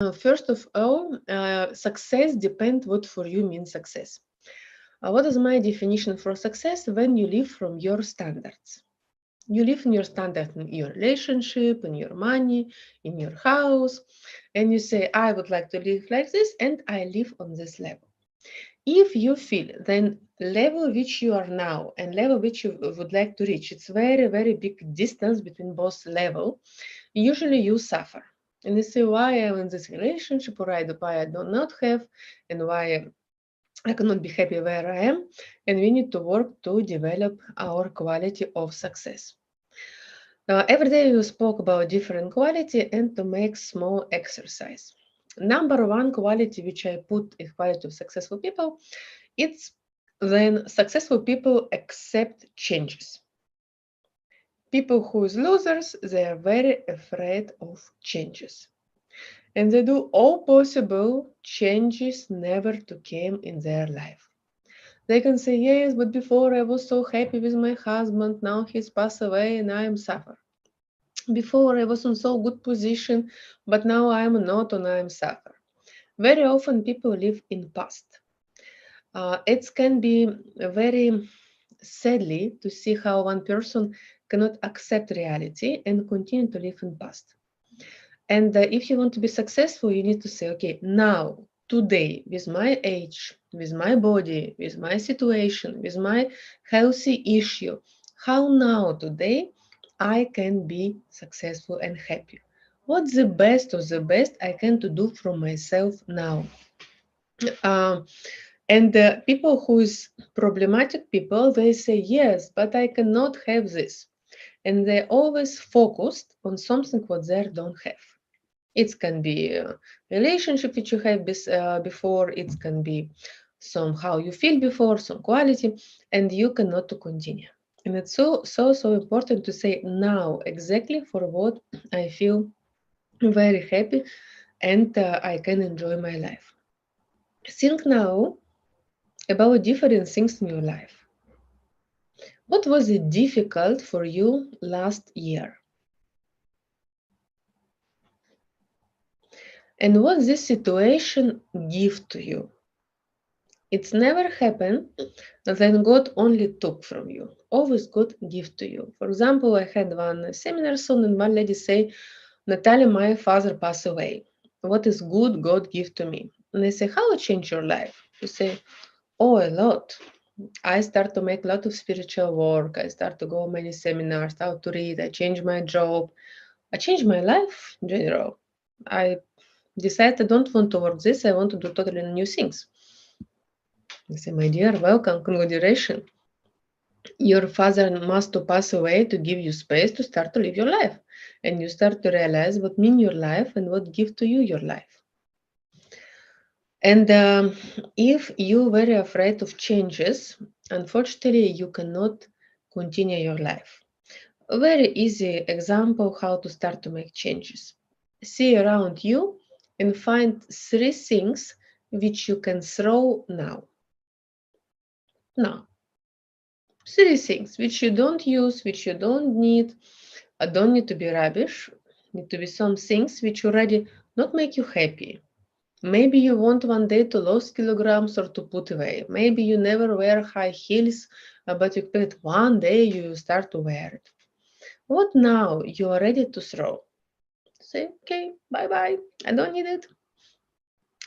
First of all, success depends what for you means success. What is my definition for success? When you live from your standards. You live in your standard in your relationship, in your money, in your house, and you say, I would like to live like this, and I live on this level. If you feel then level which you are now and level which you would like to reach, it's very, very big distance between both level, usually you suffer. And you say, why I'm in this relationship, or why I do not have, and why I cannot be happy where I am. And we need to work to develop our quality of success. Every day we spoke about different quality and to make small exercise. Number one quality which I put in quality of successful people, it's when successful people accept changes. People who is losers, they are very afraid of changes. And they do all possible changes never to came in their life. They can say, yes, but before I was so happy with my husband, now he's passed away and I am suffering. Before I was in so good position, but now I am not and I am suffer. Very often people live in past. It can be very sadly to see how one person cannot accept reality and continue to live in past. And if you want to be successful, you need to say, okay, now, today, with my age, with my body, with my situation, with my healthy issue, how now, today, I can be successful and happy. What's the best of the best I can to do for myself now? Um, and people who is problematic people, they say, yes, but I cannot have this. And they always focused on something what they don't have. It can be a relationship which you have before. It can be somehow you feel before, some quality, and you cannot to continue. And it's so important to say now exactly for what I feel very happy and I can enjoy my life. Think now about different things in your life. What was it difficult for you last year? And what this situation give to you? It's never happened that God only took from you. Always God give to you. For example, I had one seminar soon and one lady say, Natalia, my father passed away. What is good God give to me? And I say, how it changed your life? You say, oh, a lot. I start to make a lot of spiritual work. I start to go many seminars, start to read. I change my job. I changed my life in general. I decided I don't want to work this. I want to do totally new things. I say, my dear, welcome, congratulations. Your father must to pass away to give you space to start to live your life. And you start to realize what mean your life and what give to you your life. And if you're very afraid of changes, unfortunately, you cannot continue your life. A very easy example how to start to make changes. See around you and find three things which you can throw now. Now, three things which you don't use, which you don't need, don't need to be rubbish, need to be some things which already not make you happy. Maybe you want one day to lose kilograms or to put away. Maybe you never wear high heels, but you expect one day you start to wear it. What now you are ready to throw? Say, okay, bye bye, I don't need it.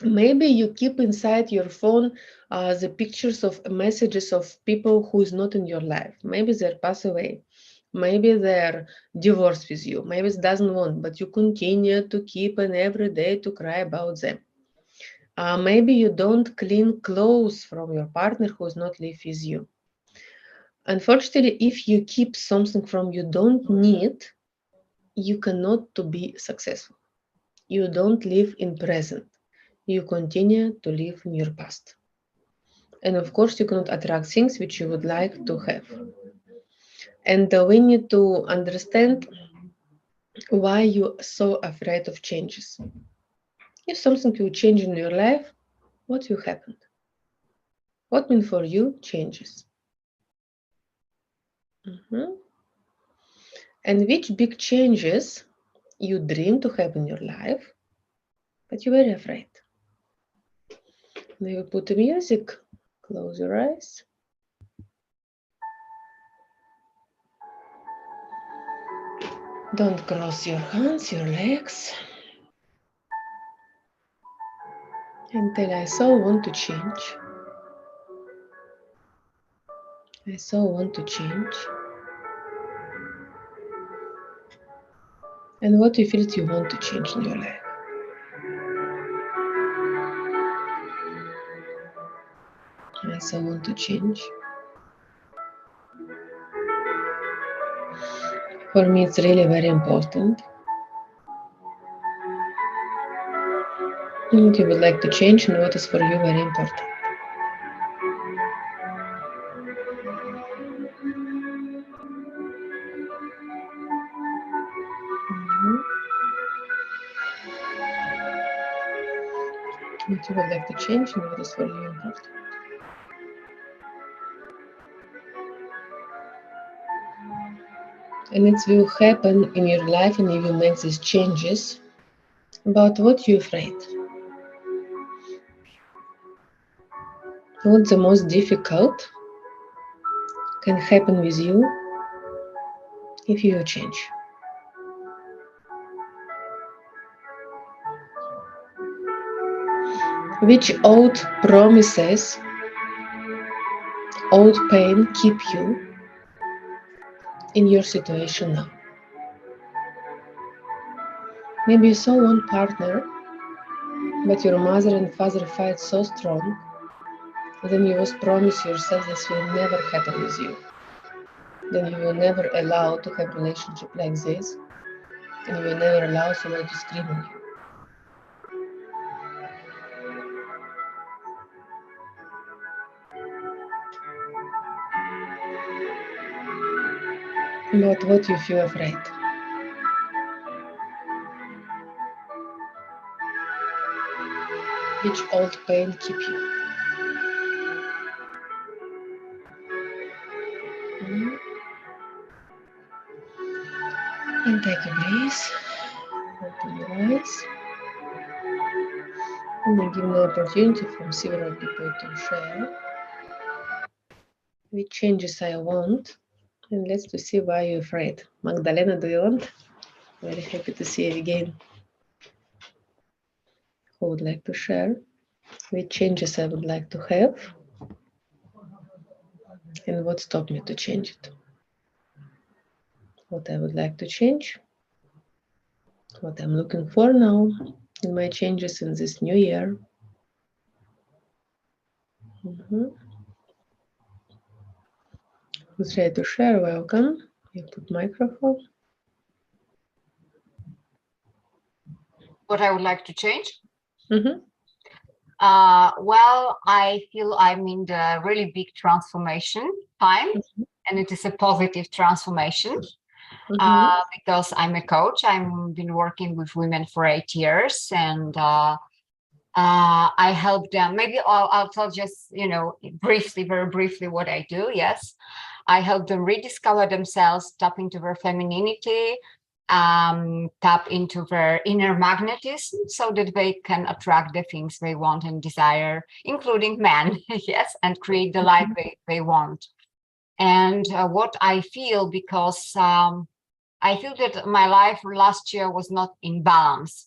Maybe you keep inside your phone the pictures of messages of people who is not in your life. Maybe they're passed away. Maybe they're divorced with you. Maybe it doesn't want, but you continue to keep and every day to cry about them. Maybe you don't clean clothes from your partner who is not live with you. Unfortunately, if you keep something from you don't need, you cannot to be successful. You don't live in present. You continue to live in your past. And of course, you cannot attract things which you would like to have. And we need to understand why you're so afraid of changes. If something will change in your life, what will happen? What mean for you changes? Mhm. And which big changes you dream to have in your life? but you're very afraid. Now you put the music, close your eyes. Don't cross your hands, your legs. And tell I so want to change. I so want to change. And what you feel you want to change in your life. I so want to change. For me, it's really very important. What you would like to change and what is for you very important. What you would like to change and what is for you important. And it will happen in your life and you will make these changes about what you're afraid. What's the most difficult can happen with you if you change. Which old promises, old pain keep you in your situation now? Maybe you saw one partner, but your mother and father fight so strong, then you must promise yourself this will never happen with you. Then you will never allow to have relationship like this, and you will never allow someone to scream on you. About what you feel afraid. Which old pain keep you? And take a breath. Open your eyes. And then give an opportunity from several people to share which changes I want. And let's to see why you're afraid. Magdalena, do you want? Very happy to see you again. Who would like to share which changes I would like to have and what stopped me to change it? What I would like to change, what I'm looking for now in my changes in this new year. Who's ready to share? Welcome. You put microphone. What I would like to change? Mm-hmm. Well, I feel I'm in the really big transformation time, and it is a positive transformation because I'm a coach. I've been working with women for 8 years, and I help them. Maybe I'll tell just, briefly, very briefly what I do. Yes, I help them rediscover themselves, tap into their femininity, tap into their inner magnetism so that they can attract the things they want and desire, including men, yes, and create the life they want. And what I feel, because I feel that my life last year was not in balance.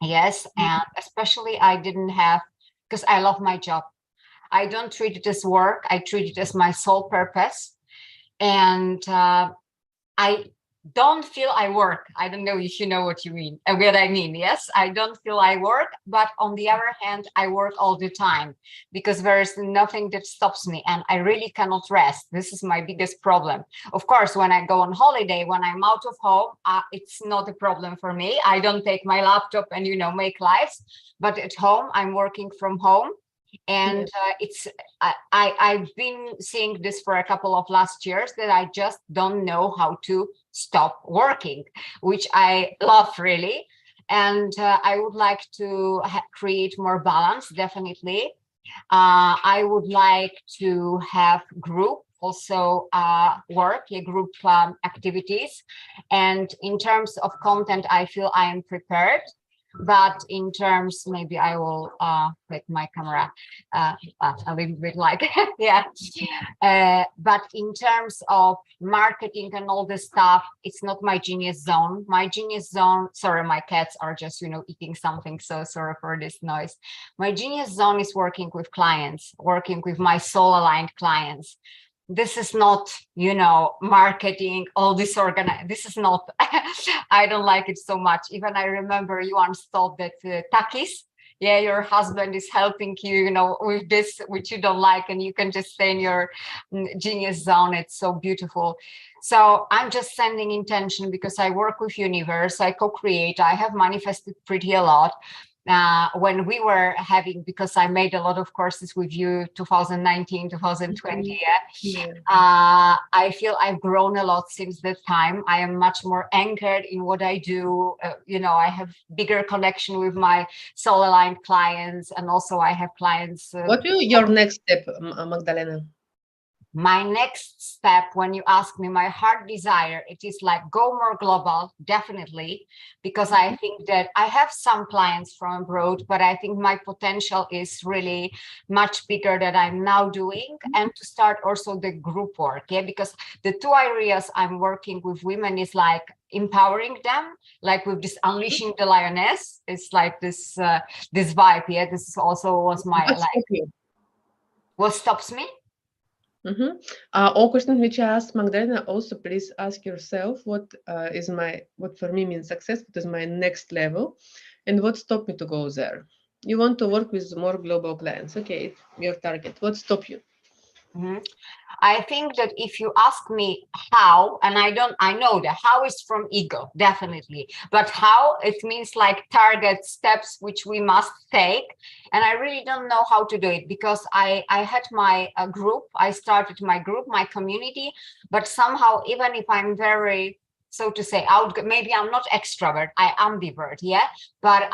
Yes, and especially I didn't have, because I love my job. I don't treat it as work. I treat it as my sole purpose. And I don't feel I work. I don't know if you know what you mean, what I mean. Yes, I don't feel I work, but on the other hand, I work all the time because there is nothing that stops me and I really cannot rest. This is my biggest problem. Of course, when I go on holiday, when I'm out of home, it's not a problem for me. I don't take my laptop and, make lives, but at home, I'm working from home. And I've been seeing this for a couple of last years that I just don't know how to stop working, which I love really. And I would like to create more balance, definitely. I would like to have group also work, group activities. And in terms of content, I feel I am prepared. But in terms, maybe I will make my camera a little bit like, yeah. But in terms of marketing and all this stuff, it's not my genius zone. My genius zone, sorry, my cats are just, eating something. So sorry for this noise. My genius zone is working with clients, working with my soul aligned clients. This is not, marketing, all this this is not, I don't like it so much. Even I remember you once thought that Takis, yeah, your husband is helping you, with this, which you don't like, and you can just stay in your genius zone. It's so beautiful. So I'm just sending intention because I work with universe, I co-create, I have manifested pretty a lot. When we were having, because I made a lot of courses with you, 2019, 2020, I feel I've grown a lot since that time. I am much more anchored in what I do. I have bigger connection with my soul aligned clients, and also I have clients. What will your next step, Magdalena? My next step, when you ask me, my heart desire, it is like go more global, definitely, because I think that I have some clients from abroad, but I think my potential is really much bigger than I'm now doing, and to start also the group work, yeah, because the two areas I'm working with women is like empowering them, like with this unleashing the lioness. It's like this this vibe, yeah. This also was my what stops me. All questions which I asked Magdalena, also please ask yourself what for me means success, what is my next level, and what stopped me to go there. You want to work with more global clients. Okay, your target. What stopped you? I think that if you ask me how, and I know that how is from ego, definitely, but how, it means like target steps which we must take. And I really don't know how to do it, because I had my group, I started my group, my community, but somehow, even if I'm very, so to say, maybe I'm not extrovert, I ambivert, yeah, but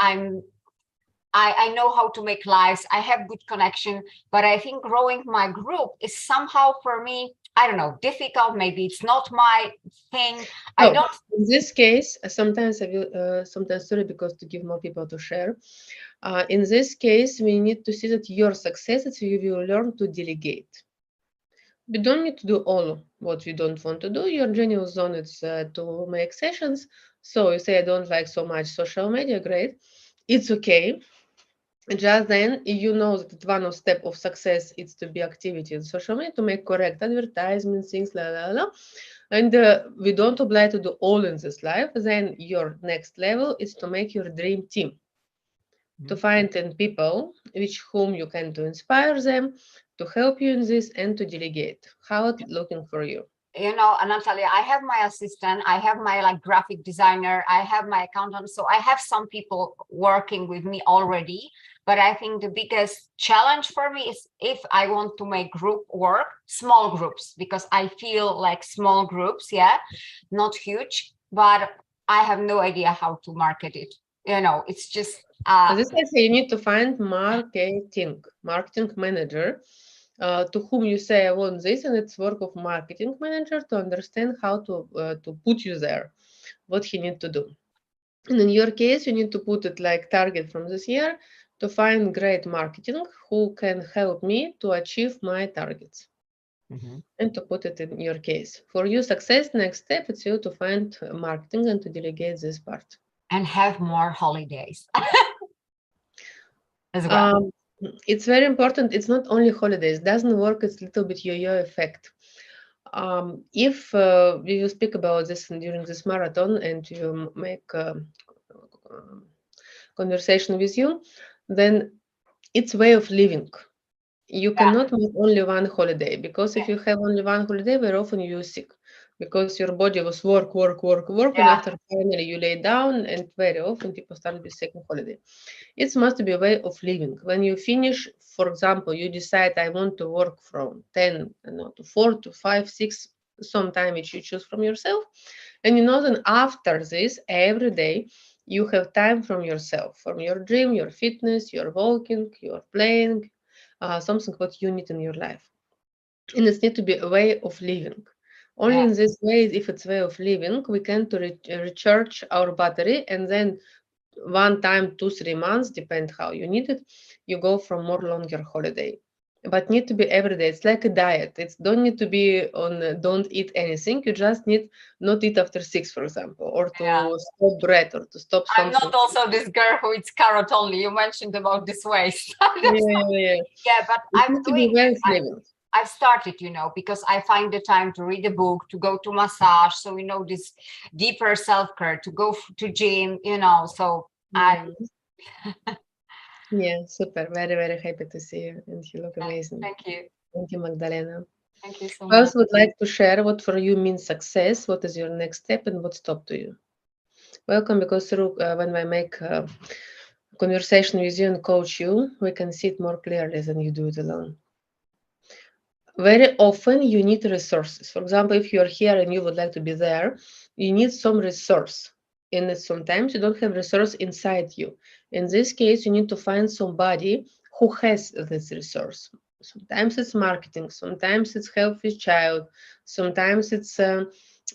I know how to make lives. I have good connection, but I think growing my group is somehow for me, I don't know, difficult. Maybe it's not my thing. No, in this case, sometimes I will, sorry, because to give more people to share. In this case, we need to see that your success is you will learn to delegate. We don't need to do all what we don't want to do. Your genius zone is to make sessions. So you say, I don't like so much social media, great. It's okay. Just then, you know that one of step of success is to be activity in social media, to make correct advertisements, things like that. And we don't apply to do all in this life. Then your next level is to make your dream team, to find 10 people whom you can to inspire them, to help you in this, and to delegate. How it's looking for you? Natalia, I have my assistant, I have my graphic designer, I have my accountant. So I have some people working with me already. But I think the biggest challenge for me is if I want to make group work, small groups, because I feel like small groups, yeah, not huge, but I have no idea how to market it. It's just. This is you need to find marketing manager to whom you say I want this, and it's work of marketing manager to understand how to put you there, what he need to do. And in your case, you need to put it like target from this year to find great marketing who can help me to achieve my targets. And to put it in your case. For you, success, next step, it's you to find marketing and to delegate this part. And have more holidays. As well. It's very important. It's not only holidays. It doesn't work. It's a little bit yo-yo effect. If we will speak about this during this marathon and you make conversation with you, then it's way of living. You cannot make only one holiday, because if you have only one holiday, very often you're sick, because your body was work, and after finally you lay down, and very often people start with second holiday. It must be a way of living. When you finish, for example, you decide I want to work from 10 to 4 to 5, 6, sometime which you choose from yourself, and then after this, every day you have time from yourself, from your dream, your fitness, your walking, your playing, something what you need in your life. And it needs to be a way of living. Only in this way, if it's way of living, we can to recharge our battery and then one time, 2-3 months, depend how you need it, you go for more longer holiday. But need to be every day. It's like a diet. It's don't need to be on don't eat anything. You just need not eat after 6, for example, or Yeah. to stop bread or to stop I'm something. not also this girl who eats carrot only. You mentioned about this waste. Yeah. Yeah, but It I'm needs to be doing well it. flavoured. I've started, because I find the time to read a book, to go to massage. So, this deeper self-care, to go to gym, so I, Yeah, super. Very, very happy to see you, and you look amazing. thank you. Thank you, Magdalena. Thank you so Who much. else would like to share what for you means success? What is your next step and what stopped to you? Welcome, because through when I make conversation with you and coach you, we can see it more clearly than you do it alone. Very often you need resources. For example, if you're here and you would like to be there, you need some resource. And sometimes you don't have resource inside you. In this case, you need to find somebody who has this resource. Sometimes it's marketing, sometimes it's help with child, sometimes it's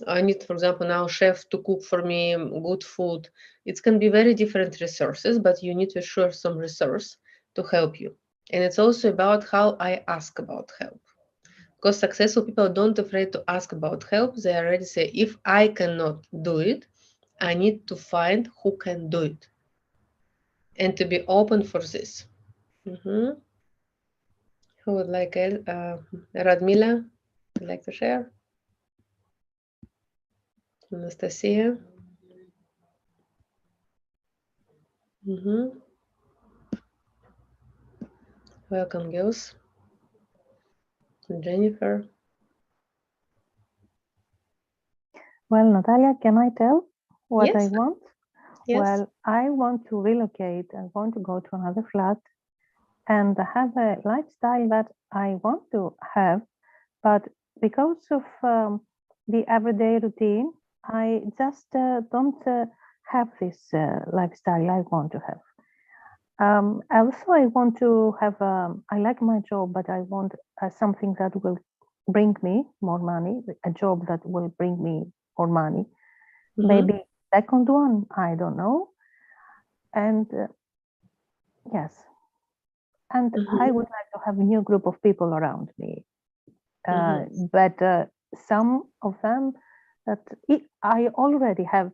I need, for example, now chef to cook for me good food. It can be very different resources, but you need to ensure some resource to help you. And it's also about how I ask about help. Because successful people don't afraid to ask about help. They already say, if I cannot do it, I need to find who can do it. And to be open for this. Who would like Radmila, would like to share? Anastasia? Welcome, girls. Jennifer? Well, Natalia, can I tell what I Yes. want? Yes. Well, I want to relocate. I want to go to another flat and have a lifestyle that I want to have. But because of the everyday routine, I just don't have this lifestyle I want to have. Also, I want to have, I like my job, but I want something that will bring me more money, a job that will bring me more money. Maybe second one, I don't know. And yes, and I would like to have a new group of people around me. But some of them that I already have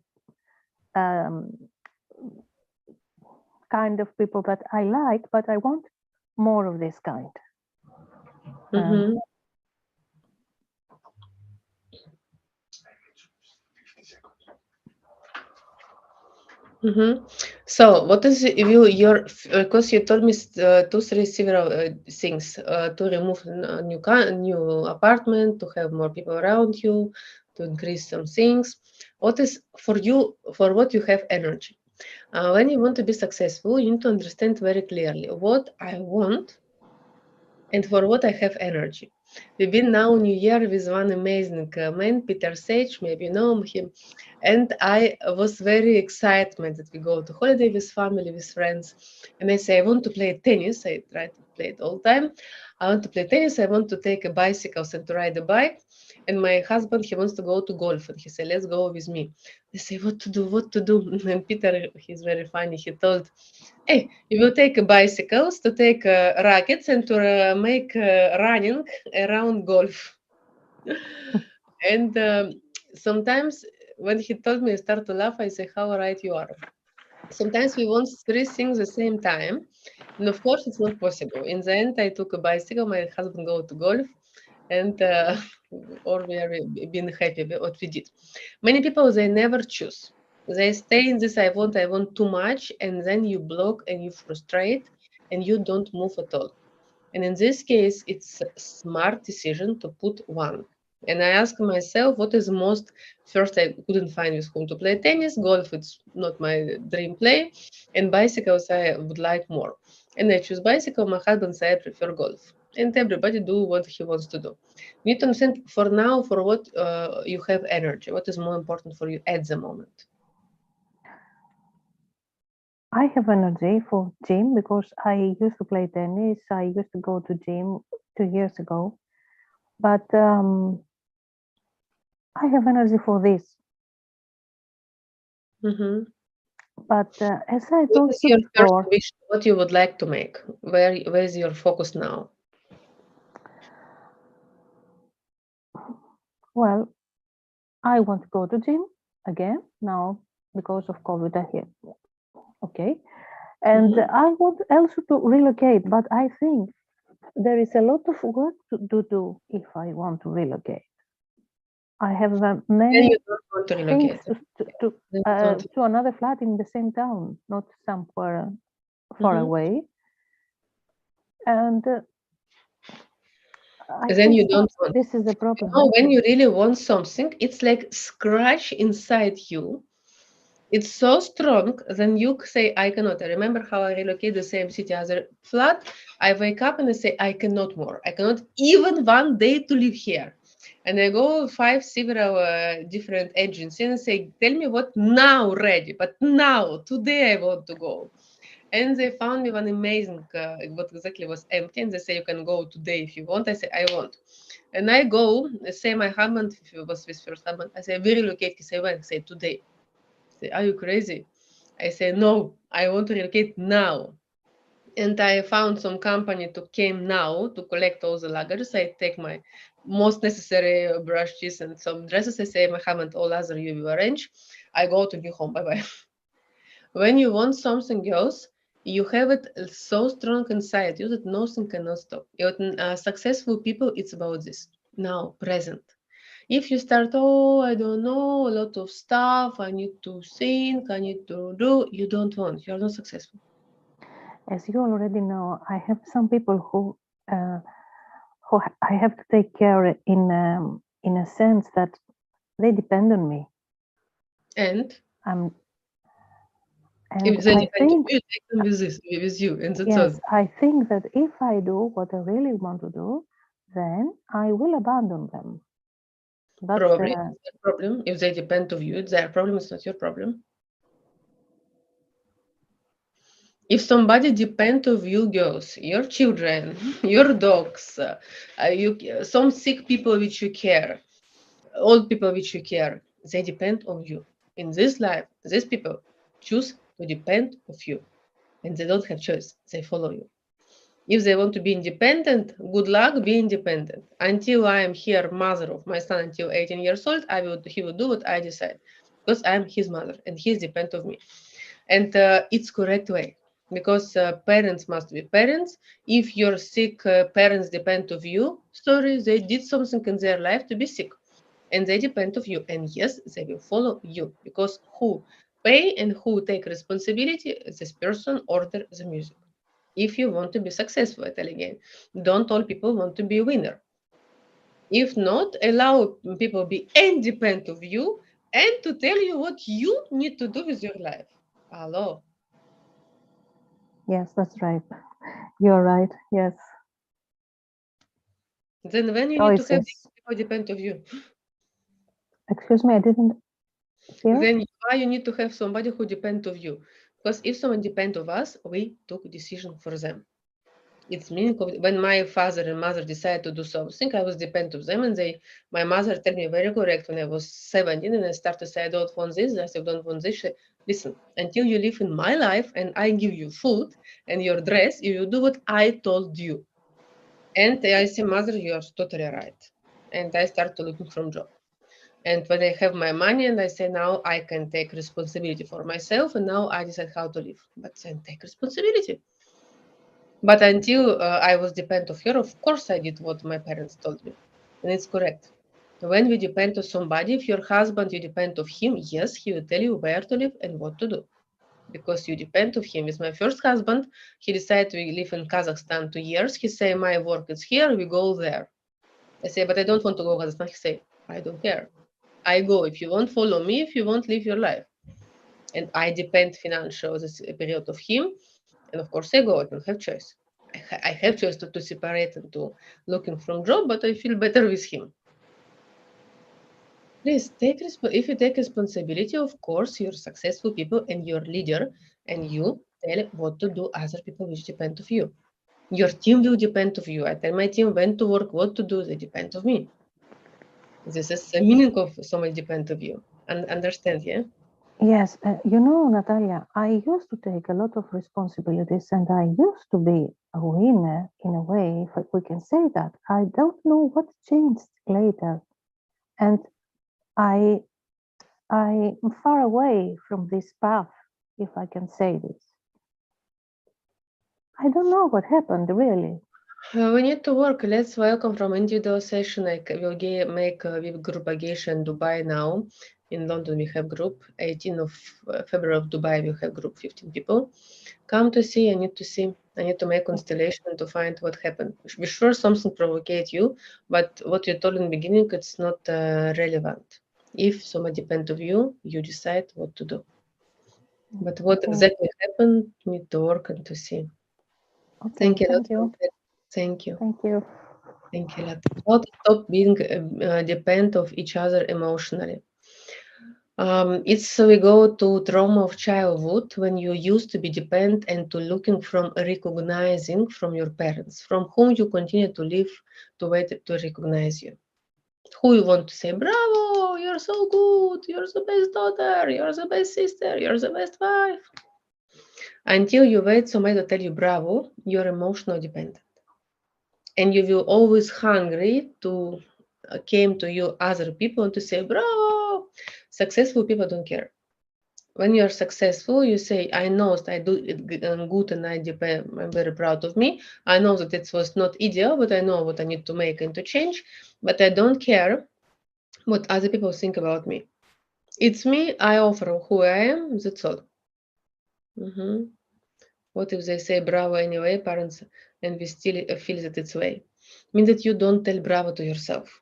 kind of people that I like, but I want more of this kind. So, what is your? Because you told me to three several things to remove new apartment, to have more people around you, to increase some things. What is for you? For what you have energy? When you want to be successful, you need to understand very clearly what I want and for what I have energy. We've been now New Year with one amazing man, Peter Sage, maybe you know him. And I was very excited that we go to holiday with family, with friends. And I say, I want to play tennis. I try to play it all the time. I want to play tennis. I want to take a bicycle and to ride a bike. And my husband, he wants to go to golf. And he said, let's go with me. They say, what to do? And Peter, he's very funny. He told, hey, you will take bicycles to take rackets and to make running around golf. And sometimes when he told me, I start to laugh. I say, how right you are. Sometimes we want three things at the same time. And of course, it's not possible. In the end, I took a bicycle. My husband go to golf. And or we are being happy with what we did. Many people, they never choose. They stay in this, I want too much, and then you block and you frustrate and you don't move at all. And in this case, it's a smart decision to put one. And I ask myself, what is the most, first I couldn't find with whom to play tennis, golf, it's not my dream play, and bicycles I would like more. And I choose bicycle, my husband say I prefer golf. And everybody do what he wants to do. You need to understand for now, for what you have energy, what is more important for you at the moment. I have energy for gym because I used to play tennis. I used to go to gym 2 years ago, but I have energy for this. But as I What told is you your first before, wish? What you would like to make? Where is your focus now? well, I want to go to gym again now because of COVID. Okay, and I want also to relocate, but I think there is a lot of work to do if I want to relocate. I have Then many you don't want to things relocate. Then you to another flat in the same town, not somewhere far Mhm. away. And I Then you think don't want. this is the problem. Oh, when you really want something, it's like scratch inside you. It's so strong, then you say, I cannot. I remember how I relocated the same city as a flat. I wake up and I say, I cannot more. I cannot even one day to live here. And I go several different agencies and say, tell me what now ready, but now, today I want to go. And they found me one amazing, what exactly was empty. And they say, you can go today if you want. I say, I want. And I go, say my husband, if it was his first husband, I say, we relocate. He say, when? I say, today. Say, are you crazy? I say, no, I want to relocate now. And I found some company to came now to collect all the luggage. I take my most necessary brushes and some dresses. I say, I haven't all other you will arrange. I go to new home. Bye-bye. When you want something else, you have it so strong inside you that nothing cannot stop. Successful people, it's about this. Now, present. If you start, oh, I don't know, a lot of stuff, I need to think, I need to do, you don't want, you're not successful. As you already know, I have some people who I have to take care in a sense that they depend on me. And And if they I depend on think, you, take them with you, and that's yes, all. I think that if I do what I really want to do, then I will abandon them. That's Probably it's their problem. If they depend on you, it's their problem, it's not your problem. If somebody depend on you, girls, your children, your dogs, some sick people which you care, old people which you care, they depend on you. In this life, these people choose to depend on you, and they don't have choice. They follow you. If they want to be independent, good luck, be independent. Until I am here, mother of my son, until 18 years old, he will do what I decide, because I am his mother and he is dependent of me. And it's correct way, because parents must be parents. If your sick parents depend of you, sorry, they did something in their life to be sick, and they depend of you. And yes, they will follow you, because who pay and who take responsibility, this person order the music. If you want to be successful at it again, don't all people want to be a winner. If not, allow people be independent of you and to tell you what you need to do with your life. Hello. yes, that's right. You're right. Yes, Then when you need to have choices. people depend of you, Excuse me, I didn't hear. then why you need to have somebody who depend of you? Because if someone depend of us, we took decision for them. It's meaning of when my father and mother decided to do something, I was dependent of them, and my mother told me very correct when I was 17, and I started to say, I don't want this, and I said, don't want this. She said, listen, until you live in my life and I give you food and your dress, you do what I told you. And I say, mother, you are totally right. And I started looking for a job. And when I have my money, and I say, now I can take responsibility for myself, and now I decide how to live. But then take responsibility. But until I was dependent of her, of course I did what my parents told me. And it's correct. When we depend on somebody, if your husband, you depend on him, yes, he will tell you where to live and what to do. Because you depend on him. With my first husband, he decided to live in Kazakhstan 2 years. He say, my work is here, we go there. I say, but I don't want to go to Kazakhstan. He say, I don't care. I go. If you want, follow me. If you want, live your life. And I depend financial this period of him. And of course I go, I don't have choice. I have choice to separate and to looking from job, but I feel better with him. Please take if you take responsibility, of course, you're successful people and you're leader, and you tell what to do other people which depend of you. Your team will depend of you. I tell my team when to work, what to do, they depend of me. This is the meaning of so much depend of you. And understand, yeah? Yes, you know, Natalia, I used to take a lot of responsibilities and I used to be a winner in a way, if we can say that. I don't know what changed later. And I'm far away from this path, if I can say this. I don't know what happened, really. We need to work. Let's welcome from individual session. I will make with group Ageisha in Dubai now. In London, we have group. 18th of February of Dubai, we have group 15 people. Come to see. I need to see. I need to make constellation to find what happened. Be sure something provocate you, but what you told in the beginning, it's not relevant. If somebody depends on you, you decide what to do. But what Okay. exactly happened, need to work and to see. Okay, Thank you. thank you. Thank you. Thank you. Thank you, Lat. How to stop being dependent of each other emotionally. It's we go to trauma of childhood when you used to be dependent and to looking from recognizing from your parents, from whom you continue to live to wait to recognize you. Who you want to say, bravo, you're so good, you're the best daughter, you're the best sister, you're the best wife. Until you wait somebody to tell you bravo, you're emotional dependent. And you will always hungry to came to you other people and to say bravo. Successful people don't care. When you're successful, you say, I know that I do it good and I'm very proud of me. I know that it was not ideal, but I know what I need to make and to change. But I don't care what other people think about me. It's me, I offer who I am, that's all. What if they say bravo anyway, parents, and we still feel that it's way? Means that you don't tell bravo to yourself.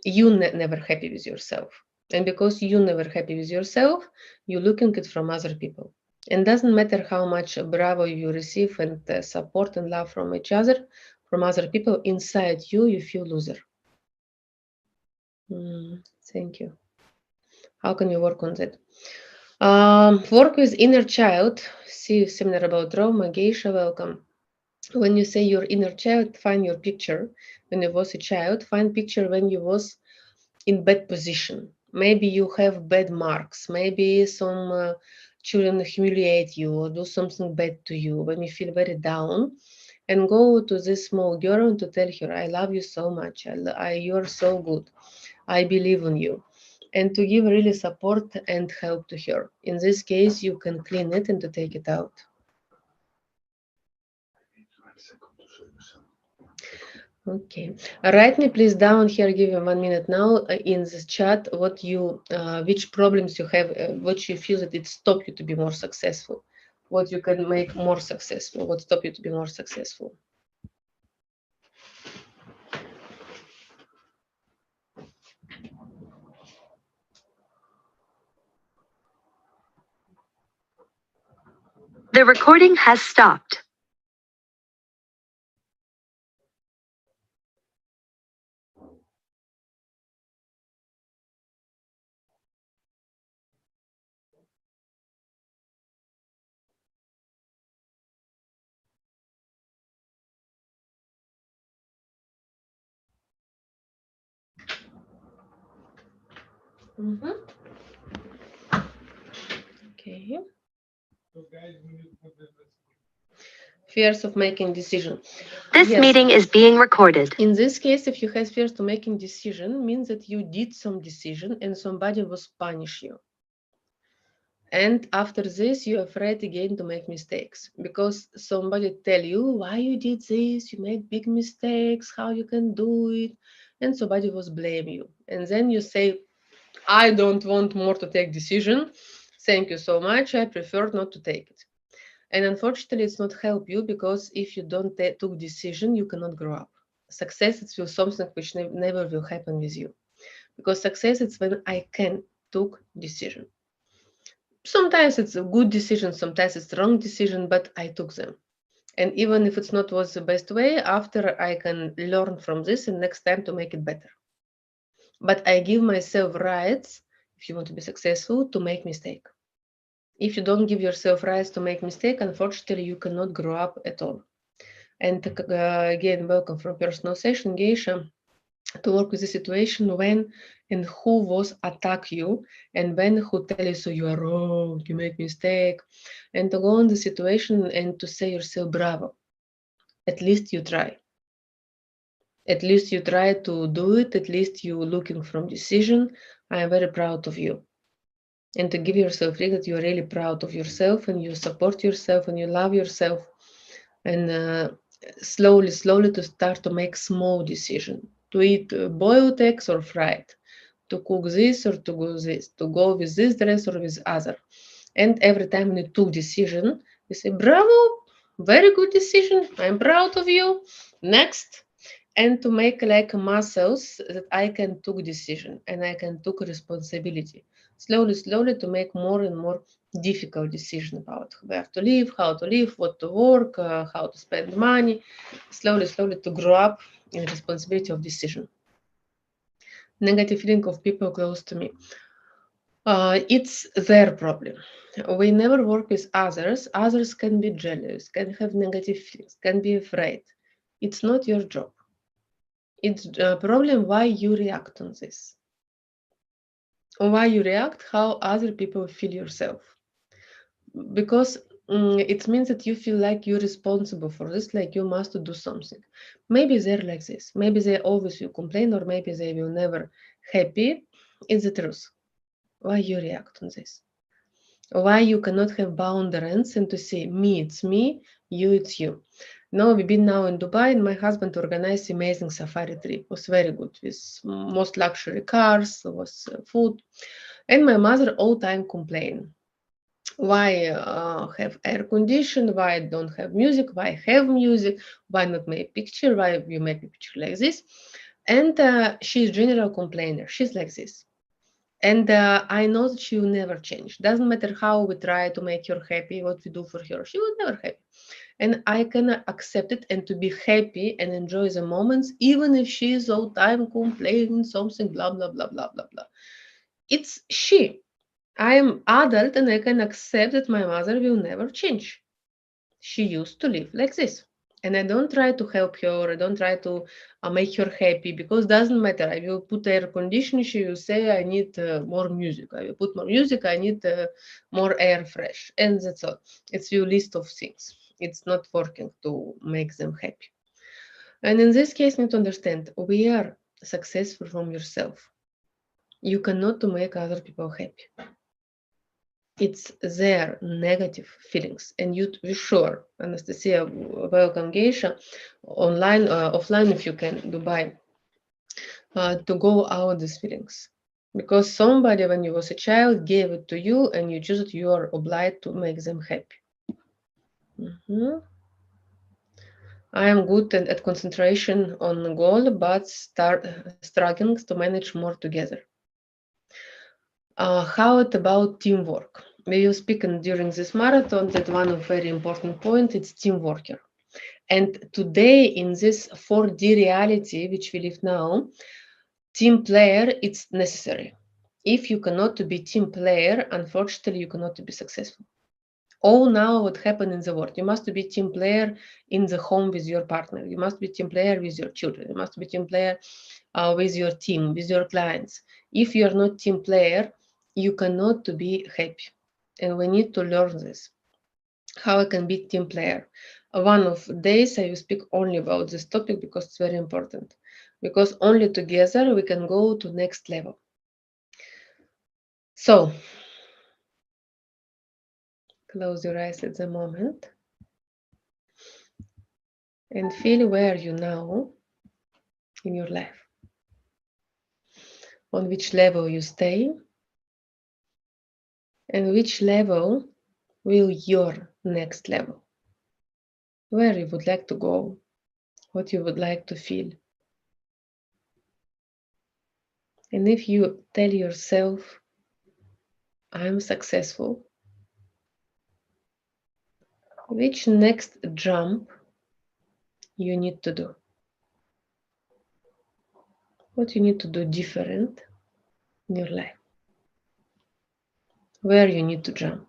You never happy with yourself. And because you never happy with yourself, you're looking at from other people. And doesn't matter how much bravo you receive and support and love from each other, from other people, inside you, you feel loser. Thank you. How can you work on that? Work with inner child. See seminar about trauma. Geisha, welcome. When you say your inner child, find your picture. When you was a child, find picture when you was in bad position. Maybe you have bad marks. Maybe some children humiliate you or do something bad to you when you feel very down. And go to this small girl and to tell her, I love you so much. You're so good. I believe in you. And to give really support and help to her. In this case, you can clean it and to take it out. Okay, write me please down here, give you 1 minute now in this chat what you, which problems you have, what you feel that it stop you to be more successful, what you can make more successful, what stop you to be more successful. The recording has stopped. Okay. Fears of making decision. This meeting is being recorded. In this case, if you have fears to making decision, means that you did some decision and somebody was punish you. And after this, you're afraid again to make mistakes because somebody tell you why you did this, you made big mistakes, how you can do it, and somebody was blame you. And then you say, I don't want more to take decision. Thank you so much. I prefer not to take it. And unfortunately, it's not help you because if you don't take decision, you cannot grow up. Success is something which never will happen with you, because success is when I can took decision. Sometimes it's a good decision, sometimes it's wrong decision, but I took them. And even if it's not was the best way, after I can learn from this and next time to make it better. But I give myself rights, if you want to be successful, to make mistake. If you don't give yourself rights to make mistake, unfortunately, you cannot grow up at all. And again, welcome from personal session, Geisha. to work with the situation when and who was attack you, and when who tell you so you are wrong, you make mistake, and to go on the situation and to say yourself bravo. At least you try. At least you try to do it. At least you looking from decision. I am very proud of you. And to give yourself credit that you're really proud of yourself and you support yourself and you love yourself. And slowly to start to make small decision to eat boiled eggs or fried, to cook this or to go this, to go with this dress or with other. And every time when you took decision, you say, bravo, very good decision, I'm proud of you, next. And to make like muscles that I can take decision and I can take responsibility. Slowly to make more and more difficult decision about where to live, how to live, what to work, how to spend money. Slowly to grow up in responsibility of decision. Negative feeling of people close to me. It's their problem. We never work with others. Others can be jealous, can have negative feelings, can be afraid. It's not your job. It's a problem why you react on this. Why you react, how other people feel yourself. Because it means that you feel like you're responsible for this, like you must do something. Maybe they're like this. Maybe they always will complain, or maybe they will never happy. It's the truth. Why you react on this? Why you cannot have boundaries and to say, me, it's me, you, it's you. Now we've been now in Dubai and my husband organized amazing safari trip. It was very good with most luxury cars, was food. And my mother all time complain. Why have air condition? Why don't have music? Why have music? Why not make picture? Why you make a picture like this? And she's general complainer. She's like this. And I know that she will never change. Doesn't matter how we try to make her happy, what we do for her, she will never happy. And I can accept it and to be happy and enjoy the moments, even if she is all time complaining something, blah, blah, blah, blah, blah, blah. It's she. I am adult and I can accept that my mother will never change. She used to live like this. And I don't try to help her, I don't try to make her happy, because doesn't matter. I will put air conditioning, she will say I need more music. I will put more music, I need more air fresh. And that's all. It's your list of things. It's not working to make them happy. And in this case, you need to understand, we are successful from yourself. You cannot to make other people happy. It's their negative feelings, and you be sure, Anastasia, welcome Geisha, online, offline if you can, Dubai, to go out these feelings, because somebody when you was a child gave it to you and you choose it, you are obliged to make them happy. I am good at concentration on goal, but struggling to manage more together. How about teamwork? We will speak during this marathon that one of very important point is teamwork. And today in this 4D reality which we live now, team player it's necessary. If you cannot be team player, unfortunately you cannot be successful. All now what happened in the world, you must be team player in the home with your partner, you must be team player with your children, you must be team player with your team, with your clients. If you are not team player, you cannot be happy. And we need to learn this. How I can be team player. One of days I will speak only about this topic because it's very important. Because only together we can go to next level. So, close your eyes at the moment. And feel where you now in your life. On which level you stay. And which level will your next level. Where you would like to go. What you would like to feel. And if you tell yourself, I'm successful, which next jump you need to do? What you need to do different in your life? Where you need to jump?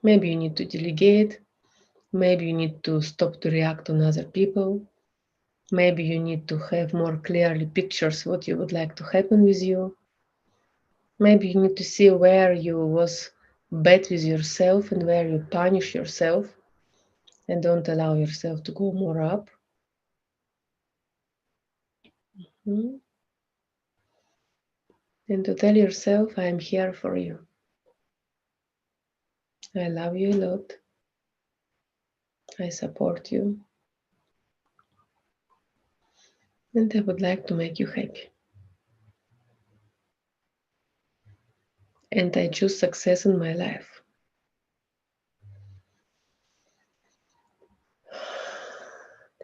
Maybe you need to delegate. Maybe you need to stop to react on other people. Maybe you need to have more clearly pictures what you would like to happen with you. Maybe you need to see where you was bad with yourself and where you punish yourself and don't allow yourself to go more up. And to tell yourself, I am here for you. I love you a lot. I support you. And I would like to make you happy. And I choose success in my life.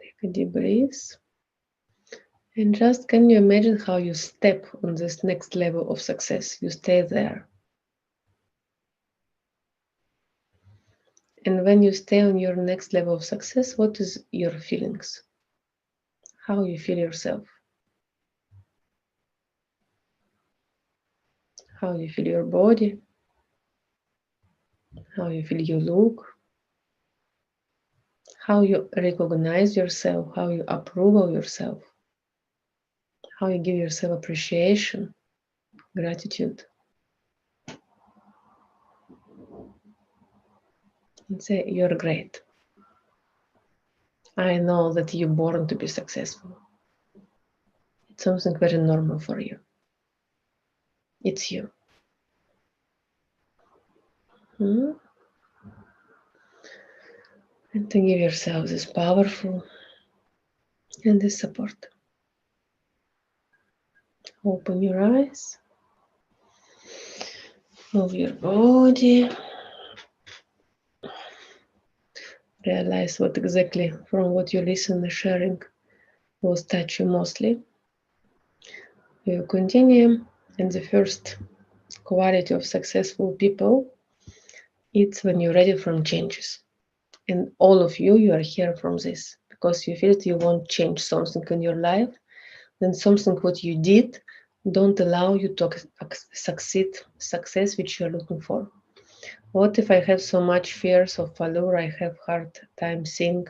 Take a deep breath. And just can you imagine how you step on this next level of success? You stay there. And when you stay on your next level of success, what is your feelings? How you feel yourself? How you feel your body? How you feel you look? How you recognize yourself? How you approve of yourself? How you give yourself appreciation, gratitude? And say, you're great. I know that you're born to be successful. It's something very normal for you. It's you. And to give yourself this powerful and this support. Open your eyes. Move your body. Realize what exactly from what you listen and sharing was touch you mostly. We will continue. And the first quality of successful people, it's when you're ready from changes. And all of you, you are here from this because you feel that you want to change something in your life, then something what you did don't allow you to success which you are looking for. What if I have so much fears of failure, I have hard time seeing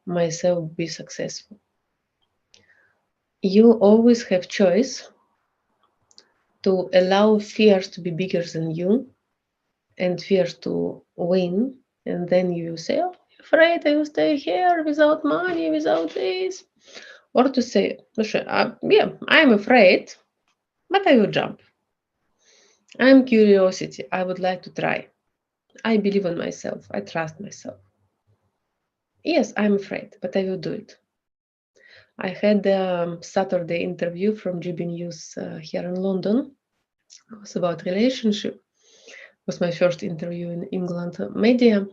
myself be successful? You always have choice to allow fears to be bigger than you and fears to win, and then you say, oh, I'm afraid I will stay here without money, without this. Or to say, yeah, I'm afraid, but I will jump. I'm curiosity, I would like to try. I believe in myself, I trust myself. Yes, I'm afraid, but I will do it. I had a Saturday interview from GB News here in London. It was about relationship. It was my first interview in England media.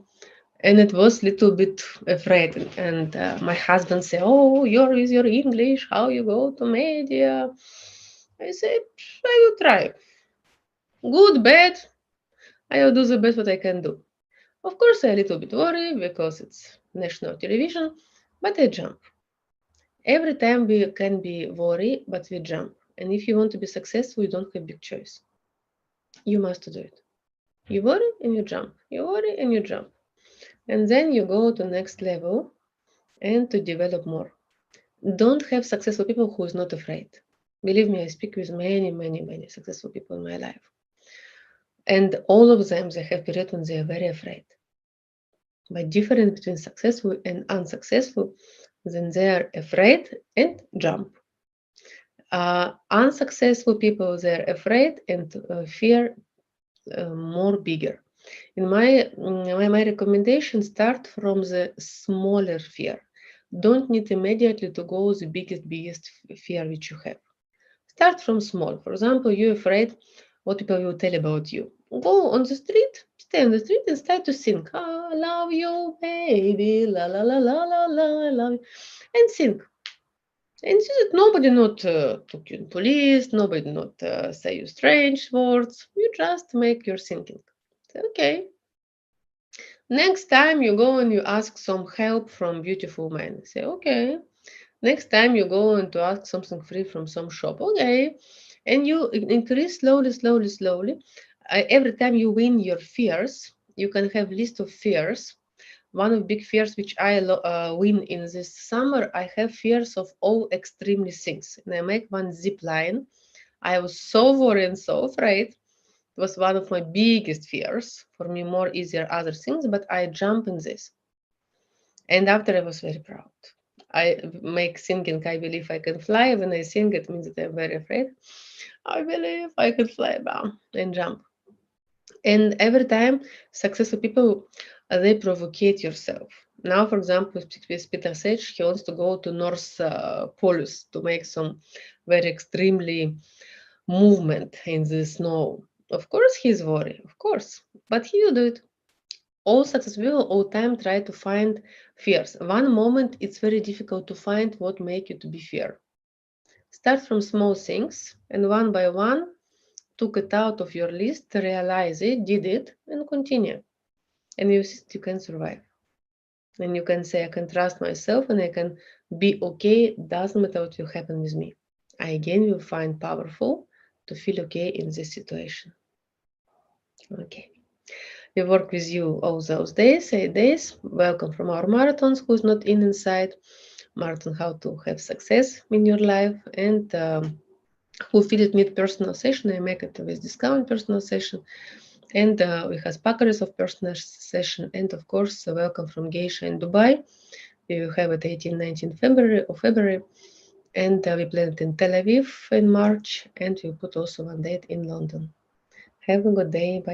And it was a little bit afraid. And my husband said, oh, you're with your English, how you go to media? I said, I will try. Good, bad, I will do the best what I can do. Of course, I'm a little bit worried because it's national television, but I jump. Every time we can be worried, but we jump. And if you want to be successful, you don't have big choice. You must do it. You worry and you jump. You worry and you jump. And then you go to next level and to develop more. Don't have successful people who is not afraid. Believe me, I speak with many, many, many successful people in my life. And all of them, they have period when they are very afraid. But difference between successful and unsuccessful, then they are afraid and jump. Unsuccessful people, they're afraid and fear more bigger. In my recommendation, start from the smaller fear. Don't need immediately to go the biggest fear which you have. Start from small. For example, you're afraid what people will tell about you. Go on the street, stay on the street and start to sing. I love you, baby, la la la la la la, I love you. And sing. And see that nobody not took you in police, nobody not say you strange words. You just make your thinking. Say, okay. Next time you go and you ask some help from beautiful men. Say, okay. Next time you go and to ask something free from some shop. Okay. And you increase slowly. Every time you win your fears, you can have list of fears one of big fears which I win in this summer, I have fears of all extremely things. And I make one zip line. I was so worried and so afraid. It was one of my biggest fears. For me, more easier other things, but I jump in this. And after I was very proud. I make singing, I believe I can fly. When I sing, it means that I'm very afraid. I believe I can fly down and jump. And every time successful people, they provocate yourself. Now, for example, with Peter Sage, he wants to go to North Polus to make some very extremely movement in the snow. Of course, he's worried, of course, but he will do it. All successful people all time try to find fears. One moment, it's very difficult to find what make you to be fear. Start from small things, and one by one, took it out of your list, realize it, did it, and continue. And you can survive. And you can say, I can trust myself and I can be okay. Doesn't matter what will happen with me. I again will find powerful to feel okay in this situation. Okay. We work with you all those days, 8 days. Welcome from our marathons, who's not inside. Marathon, how to have success in your life. And who feel it need personal session, I make it with discount personal session. And we have packages of personal session. And of course, welcome from Geisha in Dubai. We will have it 18-19 February. And we plan it in Tel Aviv in March. And we put also one date in London. Have a good day. Bye.